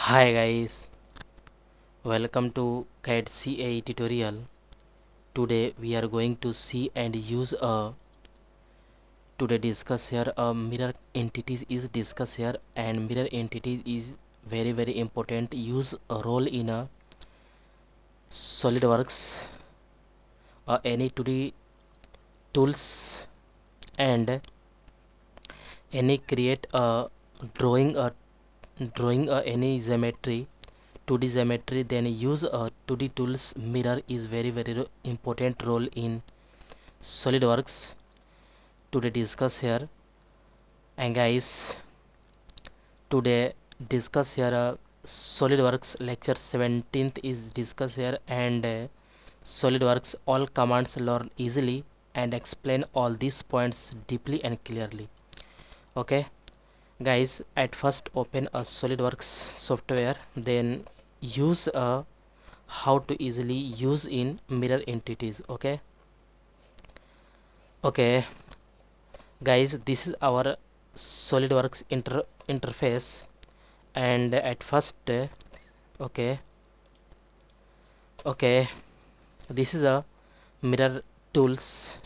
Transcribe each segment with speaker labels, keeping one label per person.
Speaker 1: Hi guys, welcome to CAD CA tutorial. Today we are going to see and use today discuss here mirror entities is discuss here, and mirror entities is very important use a role in a SolidWorks any 2D tools, and any create a drawing any geometry 2D geometry, then use a 2D tools. Mirror is very important role in SolidWorks. Today discuss here, and guys, today discuss here SolidWorks lecture 17th is discuss here, and SolidWorks all commands learn easily and explain all these points deeply and clearly. Okay guys, at first open a SolidWorks software, then use a how to easily use in mirror entities. Okay guys, this is our SolidWorks interface, and at first okay okay this is a mirror tools,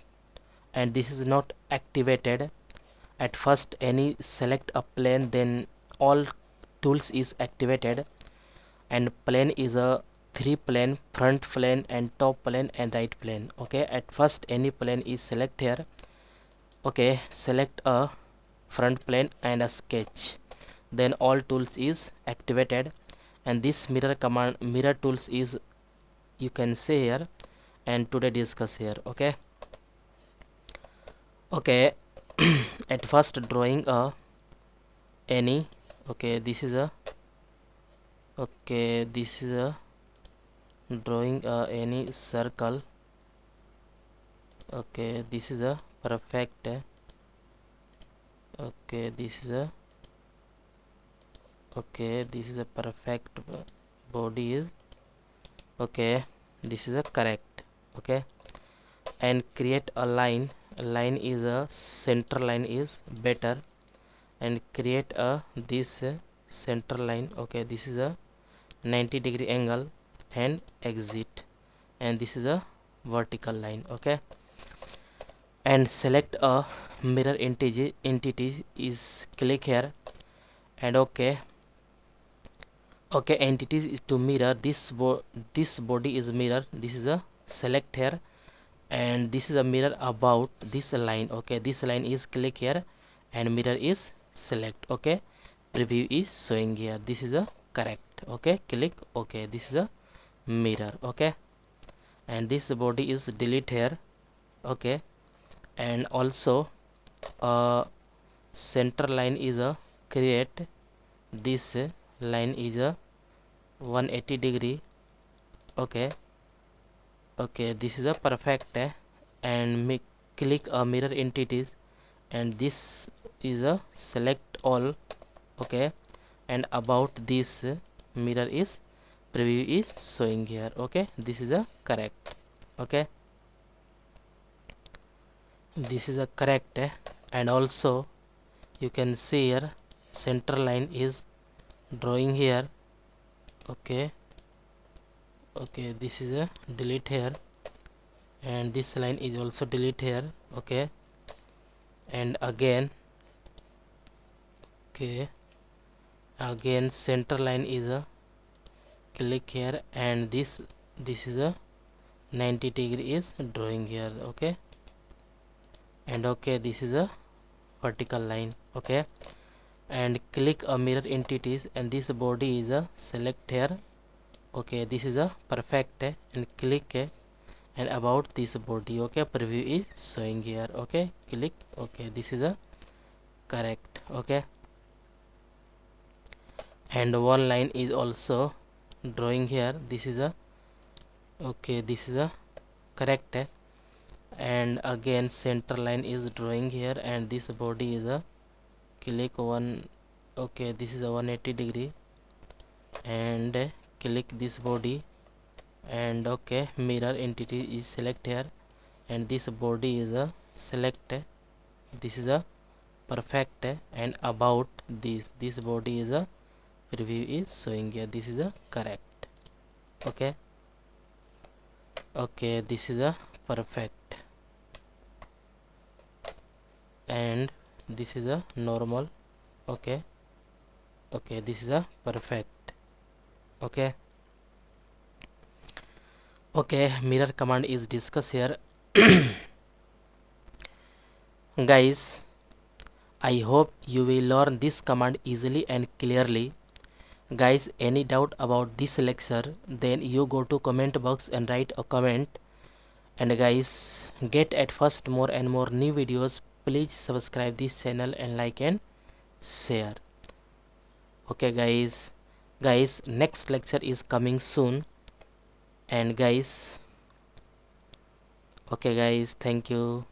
Speaker 1: and this is not activated. At first any select a plane, then all tools is activated, and plane is a three plane: front plane and top plane and right plane. Okay, at first any plane is select here. Okay, select a front plane and a sketch, then all tools is activated, and this mirror command mirror tools is you can see here, and today discuss here. Okay at first drawing a any this is a drawing any circle. This is a perfect this is a perfect body is this is a correct. And create a line is a center line is better, and create a this center line. This is a 90-degree angle and exit, and this is a vertical line. And select a mirror entity is click here, and entities is to mirror this body is mirror. This is a select here, and this is a mirror about this line. This line is click here, and mirror is select. Preview is showing here. This is a correct. Click this is a mirror. And this body is delete here. And also center line is a create. This line is a 180-degree. This is a perfect and click a mirror entities, and this is a select all. And about this mirror is preview is showing here. This is a correct. This is a correct and also you can see here center line is drawing here. This is a delete here, and this line is also delete here. And again center line is a click here, and this is a 90-degree is drawing here. And this is a vertical line. And click a mirror entities, and this body is a select here. This is a perfect and click and about this body. Preview is showing here. Click this is a correct. And one line is also drawing here. This is a this is a correct. And again center line is drawing here, and this body is a click one. This is a 180-degree, and click this body, and mirror entity is select here, and this body is a select. This is a perfect, and about this body is a preview is showing here. This is a correct. Okay, okay, this is a perfect, and this is a normal. Okay, okay, this is a perfect. Okay, okay, mirror command is discussed here. Guys, I hope you will learn this command easily and clearly. Guys, any doubt about this lecture, then you go to comment box and write a comment. And guys, get at first more and more new videos. Please subscribe this channel and like and share. Okay guys, next lecture is coming soon. And guys, okay guys, thank you.